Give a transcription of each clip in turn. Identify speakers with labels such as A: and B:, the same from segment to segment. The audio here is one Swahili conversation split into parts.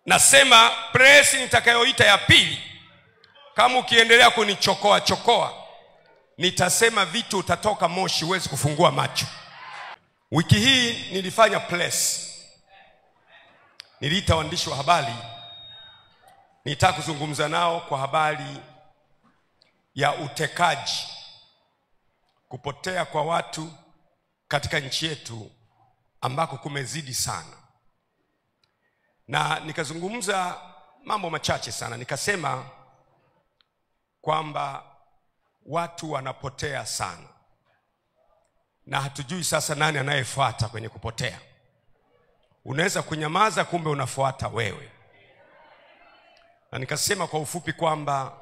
A: Nasema press nitakayoita ya pili, kama ukiendelea kunichokoa nitasema vitu utatoka moshi huwezi kufungua macho. Wiki hii nilifanya press. Niliita waandishi wa habari. Nitaka kuzungumza nao kwa habari ya utekaji, kupotea kwa watu katika nchi yetu ambako kumezidi sana. Na nikazungumza mambo machache sana. Nikasema kwamba watu wanapotea sana, na hatujui sasa nani anayefuata kwenye kupotea. Unaweza kunyamaza, kumbe unafuata wewe. Na nikasema kwa ufupi kwamba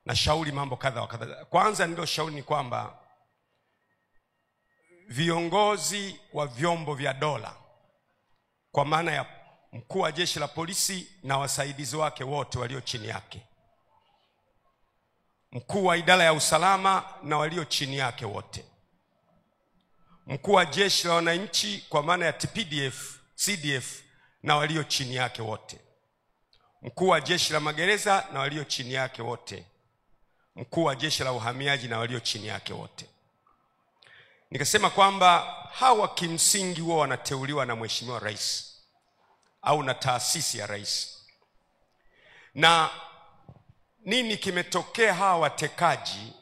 A: nashauri mambo kadha wa kadha. Kwanza ndio shauri ni kwamba viongozi wa vyombo vya dola, kwa maana ya mkuu wa jeshi la polisi na wasaidizi wake wote walio chini yake, mkuu wa idara ya usalama na walio chini yake wote, mkuu wa jeshi la wananchi kwa maana ya TPDF, CDF na walio chini yake wote, mkuu wa jeshi la magereza na walio chini yake wote, mkuu wa jeshi la uhamiaji na walio chini yake wote. Nikasema kwamba hawa kimsingi wao wanateuliwa na Mheshimiwa Rais au na taasisi ya rais. Na nini kimetokea? Hawa watekaji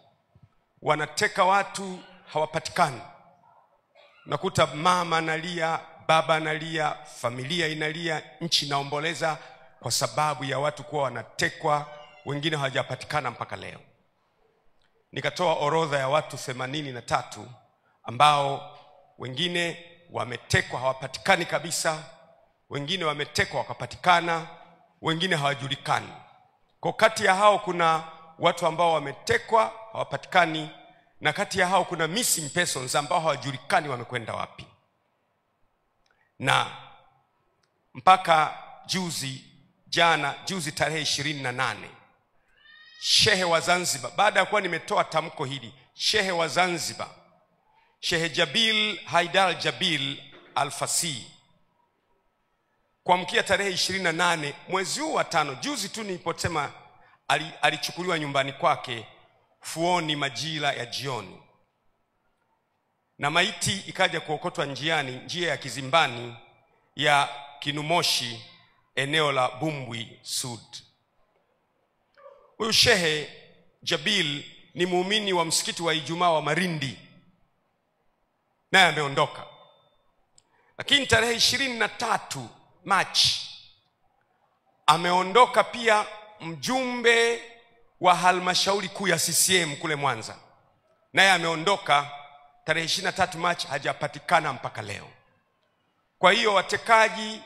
A: wanateka watu, hawapatikani. Nakuta mama analia, baba analia, familia inalia, nchi inaomboleza kwa sababu ya watu kuwa wanatekwa, wengine hawajapatikana mpaka leo. Nikatoa orodha ya watu 83 ambao wengine wametekwa hawapatikani kabisa, wengine wametekwa wakapatikana, wengine hawajulikani. Kwa kati ya hao kuna watu ambao wametekwa hawapatikani, na kati ya hao kuna missing persons ambao hawajulikani wamekwenda wapi. Na mpaka juzi tarehe 28, Shehe wa Zanzibar, baada ya kuwa nimetoa tamko hili, Shehe wa Zanzibar, Shehe Jabil Haidar Jabil Al-Fasi, kuamkia tarehe 28 mwezi huu wa 5, juzi tu niliposema, alichukuliwa nyumbani kwake Fuoni majira ya jioni, na maiti ikaja kuokotwa njiani, njia ya Kizimbani ya Kinumoshi, eneo la Bumbwi Sud. Huyu Shehe Jabil ni muumini wa msikiti wa Ijumaa wa Marindi, naye ameondoka. Lakini tarehe 23 Machi ameondoka pia mjumbe wa halmashauri kuu ya CCM kule Mwanza, naye ameondoka tarehe 23 Machi, hajapatikana mpaka leo. Kwa hiyo watekaji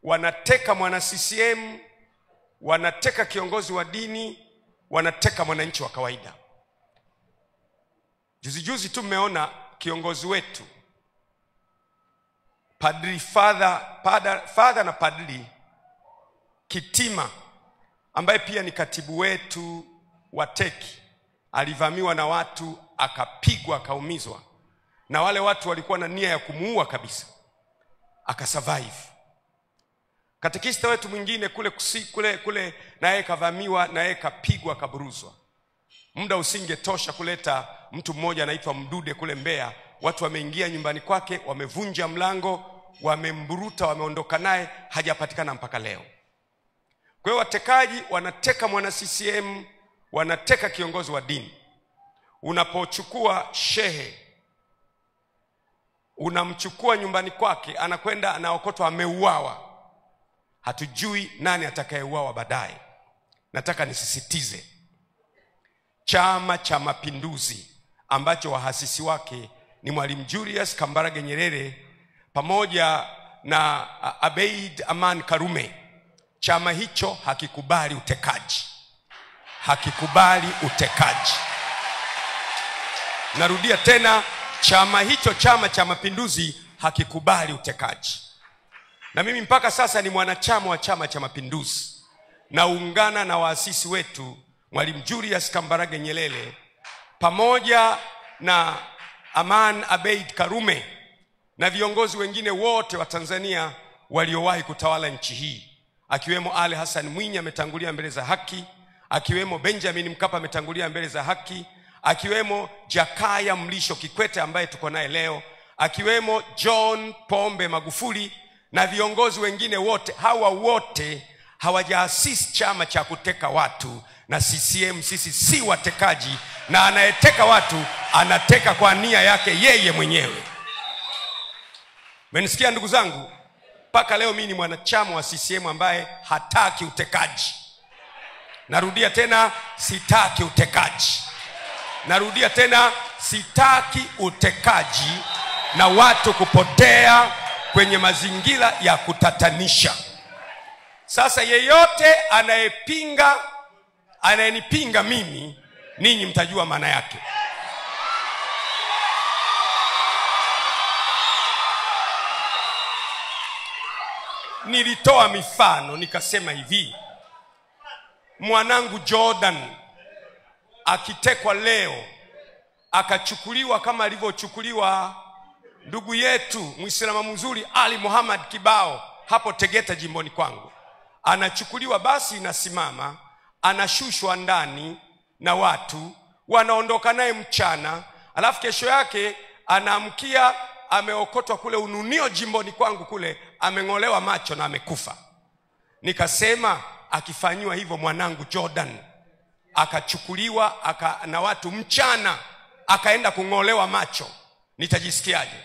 A: wanateka mwana CCM, wanateka kiongozi wa dini, wanateka mwananchi wa kawaida. Juzi tu mmeona kiongozi wetu Father na Padri Kitima, ambaye pia ni katibu wetu wa teki, alivamiwa na watu, akapigwa, akaumizwa, na wale watu walikuwa na nia ya kumuua kabisa, akasurvive. Katekista wetu mwingine kule naye kavamiwa, naye kapigwa, kaburuzwa. Muda usingetosha kuleta mtu mmoja anaitwa Mdude kule Mbeya, watu wameingia nyumbani kwake, wamevunja mlango, wamemburuta, wameondoka naye, hajapatikana mpaka leo. Kwa hiyo watekaji wanateka mwana CCM, wanateka kiongozi wa dini. Unapochukua shehe, unamchukua nyumbani kwake, anakwenda anaokotwa, ameuawa. Hatujui nani atakayeuawa baadaye. Nataka nisisitize, Chama cha Mapinduzi ambacho wahasisi wake ni Mwalimu Julius Kambarage Nyerere pamoja na Abeid Aman Karume, chama hicho hakikubali utekaji. Hakikubali utekaji. Narudia tena, chama hicho, Chama cha Mapinduzi, hakikubali utekaji. Na mimi mpaka sasa ni mwanachama wa Chama cha Mapinduzi, naungana na waasisi wetu Mwalimu Julius Kambarage Nyerere pamoja na Aman Abeid Karume na viongozi wengine wote wa Tanzania waliowahi kutawala nchi hii, akiwemo Ali Hassan Mwinyi ametangulia mbele za haki, akiwemo Benjamin Mkapa ametangulia mbele za haki, akiwemo Jakaya Mlisho Kikwete ambaye tuko naye leo, akiwemo John Pombe Magufuli na viongozi wengine wote. Hawa wote hawajaasisi chama cha kuteka watu, na CCM sisi si watekaji, na anayeteka watu anateka kwa nia yake yeye mwenyewe. Mmenisikia ndugu zangu? Mpaka leo mimi ni mwanachama wa CCM ambaye hataki utekaji. Narudia tena, sitaki utekaji. Narudia tena, sitaki utekaji na watu kupotea kwenye mazingira ya kutatanisha. Sasa yeyote anayenipinga mimi, ninyi mtajua maana yake. Nilitoa mifano nikasema hivi, mwanangu Jordan akitekwa leo, akachukuliwa kama alivyochukuliwa ndugu yetu Muislamu mzuri Ali Muhammad Kibao hapo Tegeta jimboni kwangu. Anachukuliwa, basi inasimama, anashushwa ndani na watu wanaondoka naye mchana, alafu kesho yake anaamkia ameokotwa kule Ununio jimboni kwangu kule, ameng'olewa macho na amekufa. Nikasema akifanywa hivyo mwanangu Jordan, akachukuliwa na watu mchana, akaenda kung'olewa macho, nitajisikiaje?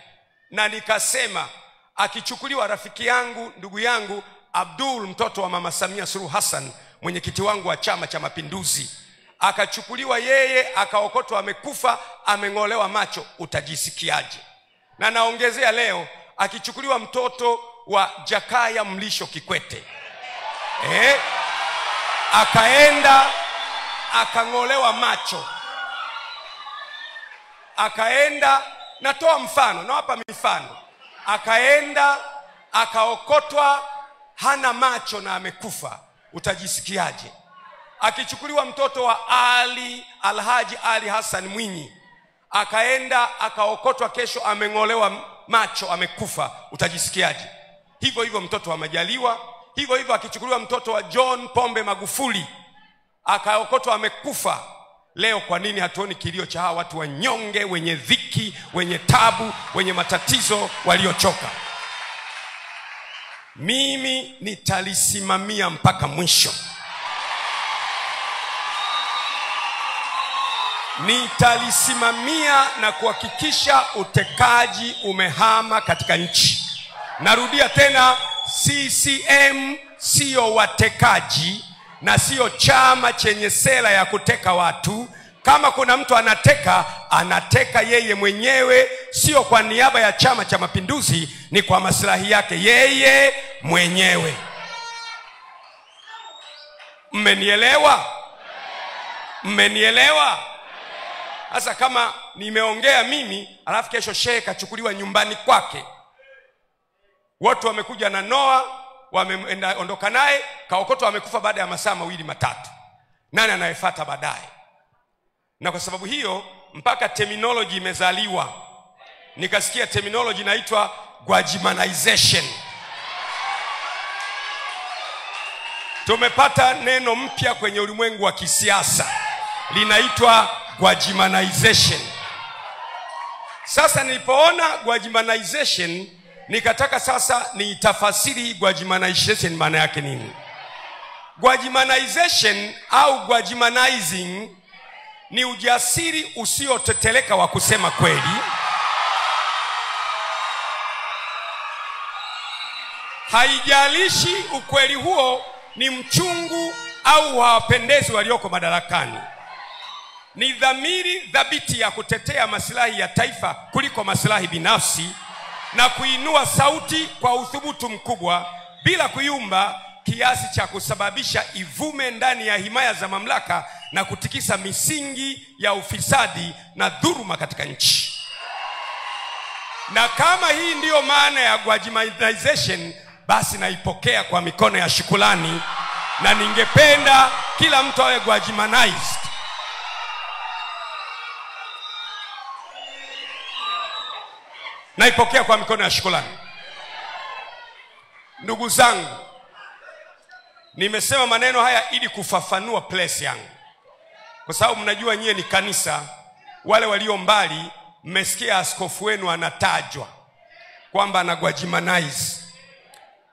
A: Na nikasema akichukuliwa rafiki yangu, ndugu yangu Abdul, mtoto wa Mama Samia Suluhu Hassan, mwenyekiti wangu wa Chama cha Mapinduzi, akachukuliwa yeye akaokotwa amekufa, ameng'olewa macho, utajisikiaje? Na naongezea leo, akichukuliwa mtoto wa Jakaya Mlisho Kikwete, akaenda akang'olewa macho, akaenda, natoa mfano, nawapa mifano, akaenda akaokotwa hana macho na amekufa, utajisikiaje? Akichukuliwa mtoto wa Alhaji Ali Hassan Mwinyi, akaenda akaokotwa, kesho ameng'olewa macho, amekufa, utajisikiaje? Hivyo hivyo mtoto wa Majaliwa, hivyo hivyo akichukuliwa mtoto wa John Pombe Magufuli, akaokotwa amekufa. Leo kwa nini hatuoni kilio cha hawa watu wanyonge, wenye dhiki, wenye tabu, wenye matatizo, waliochoka? Mimi nitalisimamia mpaka mwisho. Nitalisimamia na kuhakikisha utekaji umehama katika nchi. Narudia tena, CCM sio watekaji na sio chama chenye sera ya kuteka watu. Kama kuna mtu anateka yeye mwenyewe, sio kwa niaba ya Chama cha Mapinduzi, ni kwa maslahi yake yeye mwenyewe. Mmenielewa? Mmenielewa? Sasa kama nimeongea mimi, alafu kesho shehe kachukuliwa nyumbani kwake, watu wamekuja na Noah, wameondoka naye, kaokotwa amekufa baada ya masaa 2-3, nani anayefuata baadaye? Na kwa sababu hiyo mpaka terminology imezaliwa. Nikasikia terminology inaitwa Gwajimanization. Tumepata neno mpya kwenye ulimwengu wa kisiasa, linaitwa Gwajimanization. Sasa nilipoona Gwajimanization, nikataka sasa niitafasiri Gwajimanization maana yake nini. Gwajimanization au Gwajimanizing ni ujasiri usioteteleka wa kusema kweli, haijalishi ukweli huo ni mchungu au hawapendezi walioko madarakani. Ni dhamiri thabiti ya kutetea maslahi ya taifa kuliko maslahi binafsi, na kuinua sauti kwa uthubutu mkubwa bila kuyumba kiasi cha kusababisha ivume ndani ya himaya za mamlaka na kutikisa misingi ya ufisadi na dhuluma katika nchi. Na kama hii ndiyo maana ya Gwajimanization, basi naipokea kwa mikono ya shukrani, na ningependa kila mtu awe Gwajimanized. Naipokea kwa mikono ya shukrani. Ndugu zangu, nimesema maneno haya ili kufafanua place yangu, kwa sababu mnajua nyie ni kanisa. Wale walio mbali mmesikia askofu wenu anatajwa kwamba ana Gwajimanize.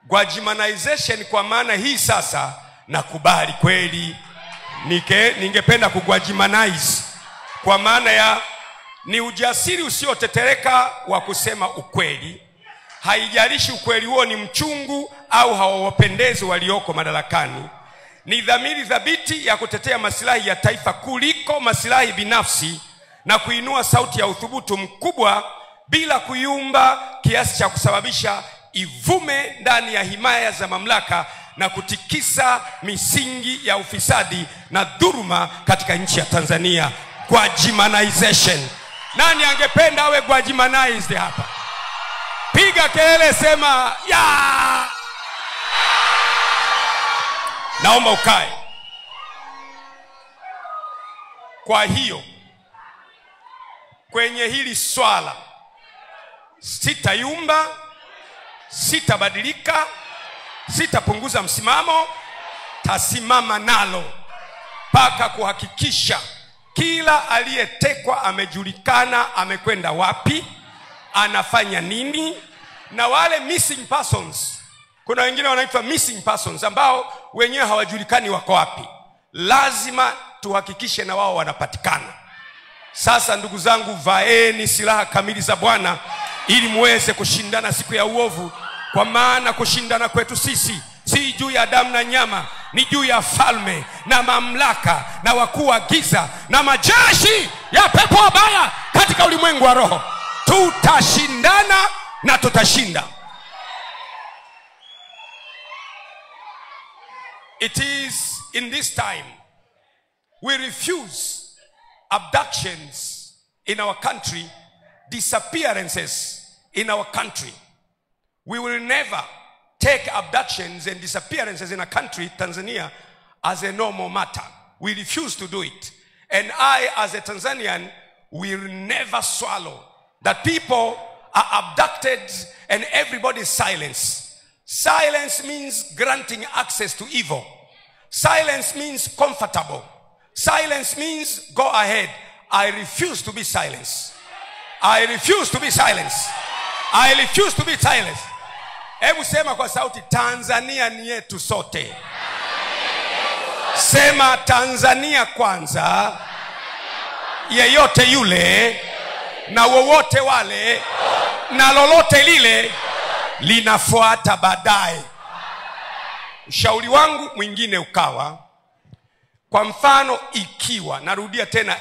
A: Gwajimanization kwa maana hii sasa nakubali kweli, ningependa kugwajimanize, kwa maana ya ni ujasiri usiotetereka wa kusema ukweli. Haijalishi ukweli huo ni mchungu au hawawapendezi walioko madarakani. Ni dhamiri thabiti ya kutetea maslahi ya taifa kuliko maslahi binafsi, na kuinua sauti ya uthubutu mkubwa bila kuyumba kiasi cha kusababisha ivume ndani ya himaya za mamlaka na kutikisa misingi ya ufisadi na dhuluma katika nchi ya Tanzania. Gwajimanization. Nani angependa awe Gwajimanized hapa? Piga kelele, sema ya. Naomba ukae. Kwa hiyo kwenye hili swala sitayumba, sitabadilika, sitapunguza msimamo, tasimama nalo mpaka kuhakikisha kila aliyetekwa amejulikana amekwenda wapi, anafanya nini. Na wale missing persons, kuna wengine wanaitwa missing persons ambao wenyewe hawajulikani wako wapi, lazima tuhakikishe na wao wanapatikana. Sasa ndugu zangu, vaeni silaha kamili za Bwana ili muweze kushindana siku ya uovu, kwa maana kushindana kwetu sisi si juu ya damu na nyama, ni juu ya falme na mamlaka na wakuu wa giza na majeshi ya pepo wabaya katika ulimwengu wa roho. Tutashindana na tutashinda. It is in this time we refuse abductions in our country, disappearances in our country. We will never take abductions and disappearances in a country, Tanzania, as a normal matter. We refuse to do it. And I, as a Tanzanian, will never swallow that people are abducted and everybody is silenced. Silence means granting access to evil. Silence means comfortable. Silence means go ahead. I refuse to be silenced. I refuse to be silenced. I refuse to be silenced. Hebu sema kwa sauti, Tanzania ni yetu sote. Sema Tanzania kwanza, yeyote yule na wowote wale na lolote lile linafuata baadaye. Ushauri wangu mwingine ukawa, kwa mfano ikiwa, narudia tena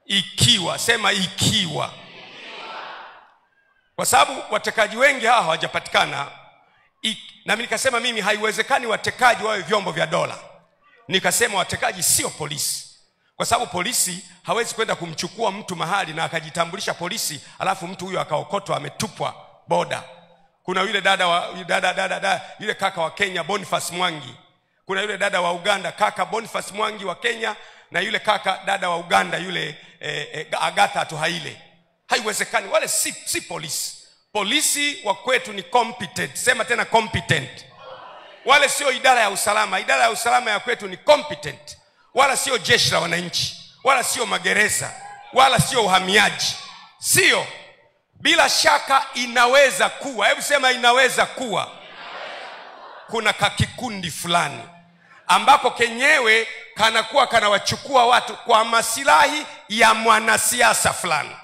A: ikiwa, sema ikiwa. Kwa sababu watekaji wengi hawa hawajapatikana, na mimi nikasema mimi haiwezekani watekaji wawe vyombo vya dola. Nikasema watekaji sio polisi, kwa sababu polisi hawezi kwenda kumchukua mtu mahali na akajitambulisha polisi alafu mtu huyo akaokotwa ametupwa boda. Kuna yule yule kaka wa Kenya Boniface Mwangi, kuna yule dada wa Uganda kaka Boniface Mwangi wa Kenya, na yule kaka dada wa Uganda yule Agatha Tuhaile. Haiwezekani, wale si polisi. Polisi wa kwetu ni competent. Sema tena competent. Wale sio idara ya usalama. Idara ya usalama ya kwetu ni competent. Wala sio jeshi la wananchi, wala sio magereza, wala sio uhamiaji. Sio. Bila shaka inaweza kuwa, hebu sema inaweza kuwa, kuna kakikundi fulani ambako kenyewe kanakuwa kanawachukua watu kwa maslahi ya mwanasiasa fulani.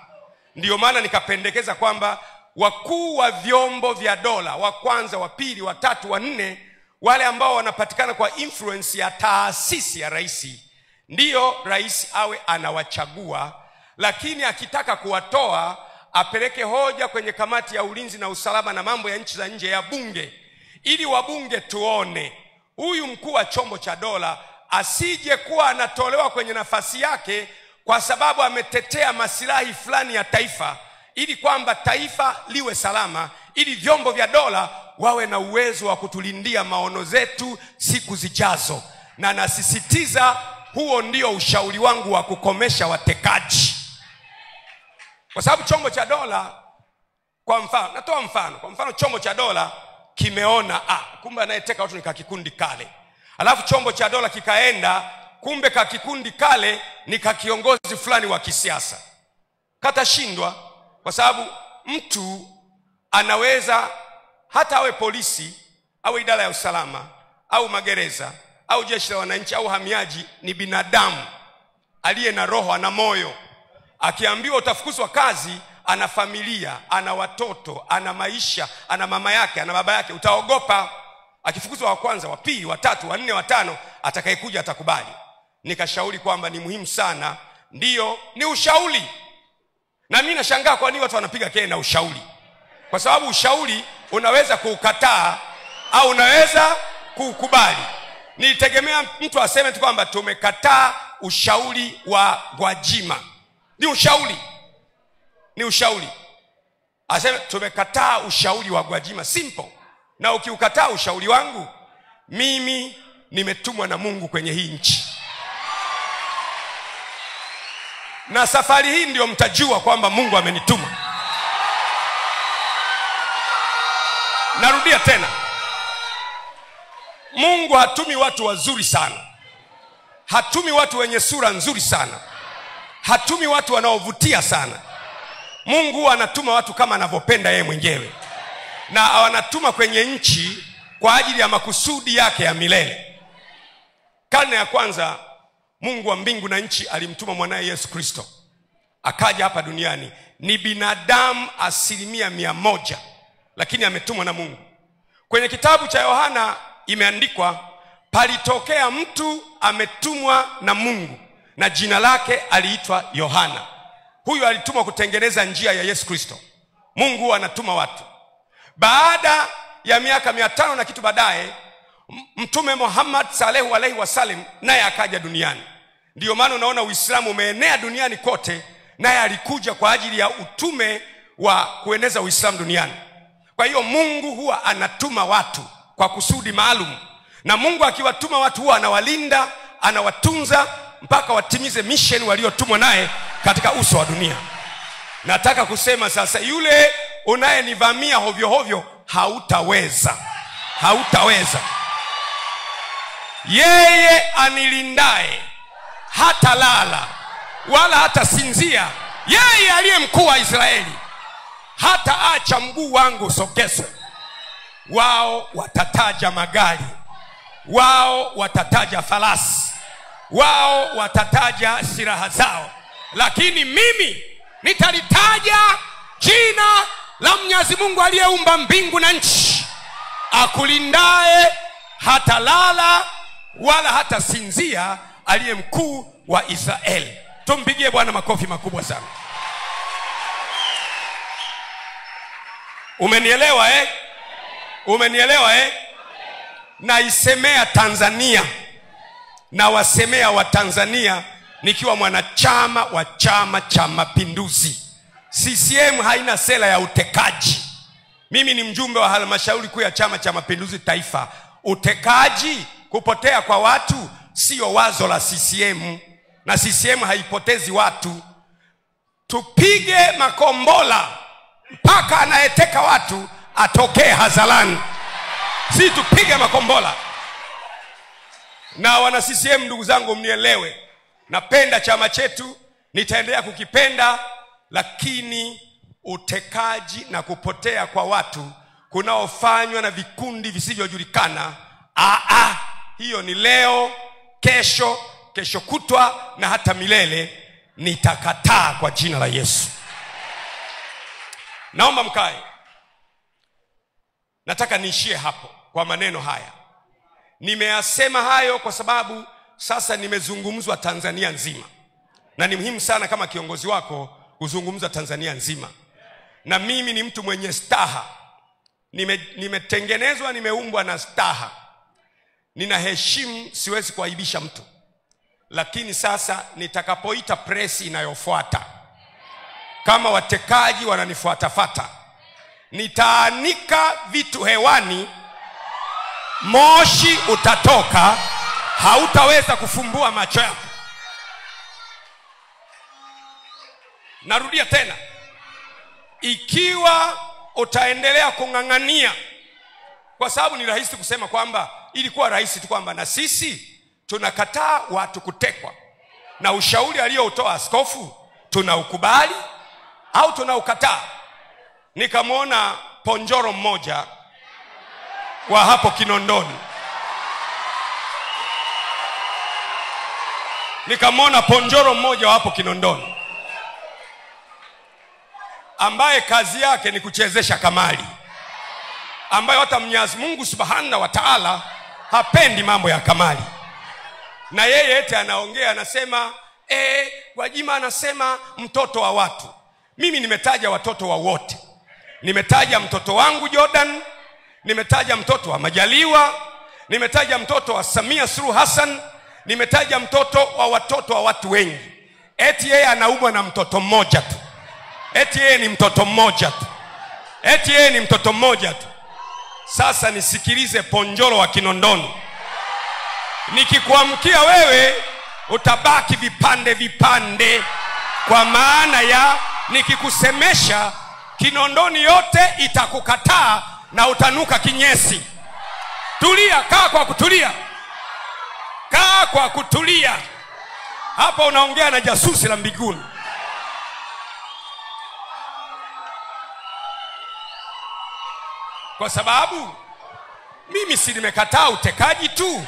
A: Ndiyo maana nikapendekeza kwamba wakuu wa vyombo vya dola, wa kwanza, wa pili, wa tatu, wa nne, wale ambao wanapatikana kwa influence ya taasisi ya rais, ndiyo rais awe anawachagua. Lakini akitaka kuwatoa, apeleke hoja kwenye kamati ya ulinzi na usalama na mambo ya nchi za nje ya bunge, ili wabunge tuone huyu mkuu wa chombo cha dola asije kuwa anatolewa kwenye nafasi yake kwa sababu ametetea maslahi fulani ya taifa, ili kwamba taifa liwe salama, ili vyombo vya dola wawe na uwezo wa kutulindia maono zetu siku zijazo. Na nasisitiza, huo ndio ushauri wangu wa kukomesha watekaji. Kwa sababu chombo cha dola, kwa mfano, natoa mfano, kwa mfano chombo cha dola kimeona kumbe anayeteka watu ni kakikundi kale. Alafu chombo cha dola kikaenda, kumbe kakikundi kale ni kakiongozi fulani wa kisiasa. Katashindwa kwa sababu mtu anaweza hata awe polisi au idara ya usalama au magereza au jeshi la wananchi au hamiaji, ni binadamu aliye na roho, ana moyo. Akiambiwa utafukuzwa kazi, ana familia, ana watoto, ana maisha, ana mama yake, ana baba yake, utaogopa. Akifukuzwa wa kwanza, wa pili, wa tatu, wa nne, wa tano, atakayekuja atakubali. Nikashauri kwamba ni muhimu sana, ndiyo ni ushauri. Na mimi nashangaa kwa nini watu wanapiga kelele na ushauri. Kwa sababu ushauri unaweza kuukataa au unaweza kuukubali. Nitegemea mtu aseme tu kwamba tumekataa ushauri wa Gwajima. Ni ushauri. Ni ushauri. Aseme tumekataa ushauri wa Gwajima, simple. Na ukiukataa ushauri wangu, mimi nimetumwa na Mungu kwenye hii nchi. Na safari hii ndio mtajua kwamba Mungu amenituma. Narudia tena. Mungu hatumi watu wazuri sana. Hatumi watu wenye sura nzuri sana. Hatumi watu wanaovutia sana. Mungu anatuma watu kama anavyopenda yeye mwenyewe. Na anatuma kwenye nchi kwa ajili ya makusudi yake ya milele. Karne ya kwanza Mungu wa mbingu na nchi alimtuma mwanae Yesu Kristo. Akaja hapa duniani. Ni binadamu 100%, lakini ametumwa na Mungu. Kwenye kitabu cha Yohana imeandikwa, palitokea mtu ametumwa na Mungu na jina lake aliitwa Yohana. Huyu alitumwa kutengeneza njia ya Yesu Kristo. Mungu anatuma watu. Baada ya miaka 500 na kitu baadaye, Mtume Muhammad sallallahu alaihi wasallam naye akaja duniani. Ndiyo maana unaona Uislamu umeenea duniani kote, naye alikuja kwa ajili ya utume wa kueneza Uislamu duniani. Kwa hiyo Mungu huwa anatuma watu kwa kusudi maalum. Na Mungu akiwatuma watu huwa anawalinda, anawatunza mpaka watimize mission waliotumwa naye katika uso wa dunia. Nataka kusema sasa, yule unayenivamia hovyo hovyo, hautaweza. Hautaweza. Yeye anilindaye hata lala wala hata sinzia, yeye aliye mkuu wa Israeli, hata acha mguu wangu usogezwe. Wao watataja magari, wao watataja farasi, wao watataja silaha zao, lakini mimi nitalitaja jina la Mwenyezi Mungu aliyeumba mbingu na nchi, akulindaye hata lala wala hata sinzia, aliye mkuu wa Israeli. Tumpigie Bwana makofi makubwa sana. Umenielewa Umenielewa Naisemea Tanzania na wasemea wa Tanzania nikiwa mwanachama wa Chama cha Mapinduzi. CCM haina sera ya utekaji. Mimi ni mjumbe wa halmashauri kuu ya Chama cha Mapinduzi Taifa. Utekaji, kupotea kwa watu, sio wazo la CCM, na CCM haipotezi watu. Tupige makombola mpaka anayeteka watu atokee hadharani. Si tupige makombola. Na wana CCM, ndugu zangu, mnielewe. Napenda chama chetu, nitaendelea kukipenda, lakini utekaji na kupotea kwa watu kunaofanywa na vikundi visivyojulikana, hiyo ni leo, kesho kutwa na hata milele. Nitakataa kwa jina la Yesu. Naomba mkae. Nataka niishie hapo kwa maneno haya. Nimeyasema hayo kwa sababu sasa nimezungumzwa Tanzania nzima. Na ni muhimu sana kama kiongozi wako kuzungumza Tanzania nzima. Na mimi ni mtu mwenye staha. Nimetengenezwa, nimeumbwa na staha. Ninaheshimu, siwezi kuaibisha mtu. Lakini sasa nitakapoita presi inayofuata, kama watekaji wananifuatafata, nitaanika vitu hewani, moshi utatoka, hautaweza kufumbua macho yako. Narudia tena, ikiwa utaendelea kung'ang'ania Kwa sababu ni rahisi kusema kwamba, ilikuwa rahisi tu kwamba na sisi tunakataa watu kutekwa, na ushauri aliyoutoa askofu tunaukubali au tunaukataa. Nikamwona ponjoro mmoja wa hapo Kinondoni, ambaye kazi yake ni kuchezesha kamari, ambaye hata Mwenyezi Mungu Subhanahu wa Ta'ala hapendi mambo ya kamari. Na yeye eti anaongea, anasema Gwajima anasema mtoto wa watu. Mimi nimetaja watoto wa wote. Nimetaja mtoto wangu Jordan, nimetaja mtoto wa Majaliwa, nimetaja mtoto wa Samia Suluhu Hassan, nimetaja mtoto wa watoto wa watu wengi. Eti yeye anaumwa na mtoto mmoja tu. Eti yeye ni mtoto mmoja tu. Sasa nisikilize, ponjoro wa Kinondoni. Nikikuamkia wewe utabaki vipande, kwa maana ya nikikusemesha Kinondoni yote itakukataa na utanuka kinyesi. Tulia, kaa kwa kutulia. Hapa unaongea na jasusi la mbinguni. Kwa sababu mimi si nimekataa utekaji tu.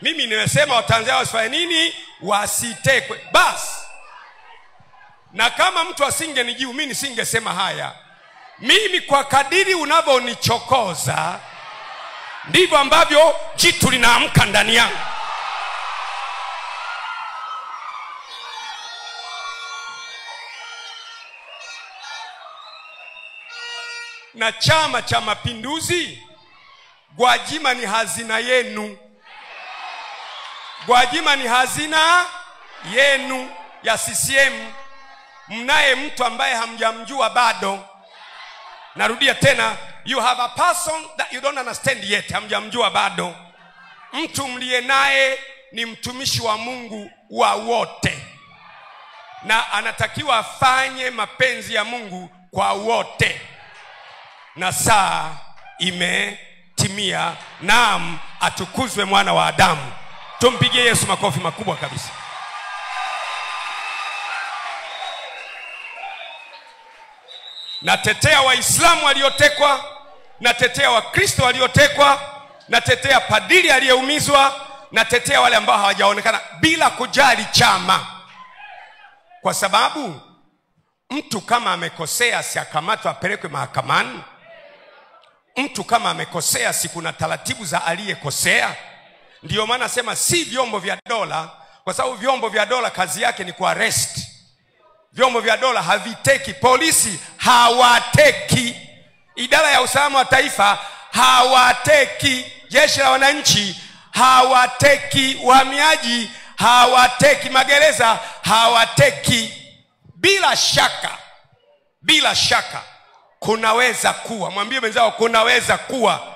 A: Mimi nimesema Watanzania wasifanye nini? Wasitekwe. Basi. Na kama mtu asingenijibu mimi nisingesema haya. Mimi kwa kadiri unavyonichokoza ndivyo ambavyo jitu linaamka ndani yangu. Na Chama cha Mapinduzi, Gwajima ni hazina yenu. Gwajima ni hazina yenu ya CCM. Mnaye mtu ambaye hamjamjua bado. Narudia tena, you have a person that you don't understand yet. Hamjamjua bado. Mtu mliye naye ni mtumishi wa Mungu wa wote, na anatakiwa afanye mapenzi ya Mungu kwa wote. Na saa imetimia. Naam, atukuzwe mwana wa Adamu. Tumpigie Yesu makofi makubwa kabisa. Natetea Waislamu waliotekwa, natetea Wakristo waliotekwa, natetea padiri aliyeumizwa, natetea wale ambao hawajaonekana, bila kujali chama. Kwa sababu mtu kama amekosea si akamatwe apelekwe mahakamani? Mtu kama amekosea si kuna taratibu za aliyekosea? Ndio maana nasema si vyombo vya dola, kwa sababu vyombo vya dola kazi yake ni kuarrest. Vyombo vya dola haviteki, polisi hawateki, idara ya usalama wa taifa hawateki, jeshi la wananchi hawateki, uhamiaji hawateki, magereza hawateki. Bila shaka kunaweza kuwa, mwambie mwenzao kunaweza kuwa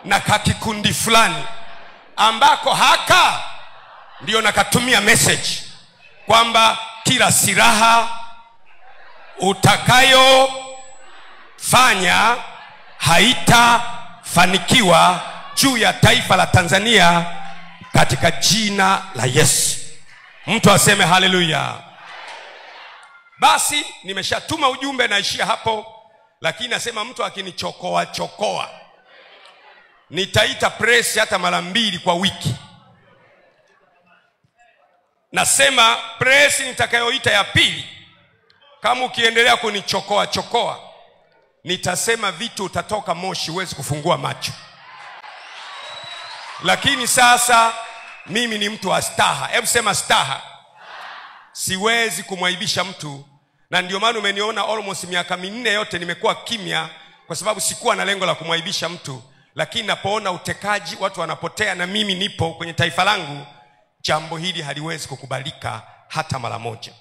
A: na kakikundi fulani ambako haka ndio nakatumia message kwamba kila silaha utakayofanya haitafanikiwa juu ya taifa la Tanzania katika jina la Yesu. Mtu aseme haleluya. Basi nimeshatuma ujumbe, naishia hapo. Lakini nasema mtu akinichokoa nitaita press hata mara 2 kwa wiki. Nasema press nitakayoita ya pili, kama ukiendelea kunichokoa nitasema vitu utatoka moshi, huwezi kufungua macho. Lakini sasa mimi ni mtu wa staha. Hebu sema staha. Siwezi kumwaibisha mtu, na ndio maana umeniona almost miaka 4 yote nimekuwa kimya, kwa sababu sikuwa na lengo la kumwaibisha mtu. Lakini napoona utekaji, watu wanapotea na mimi nipo kwenye taifa langu, jambo hili haliwezi kukubalika hata mara moja.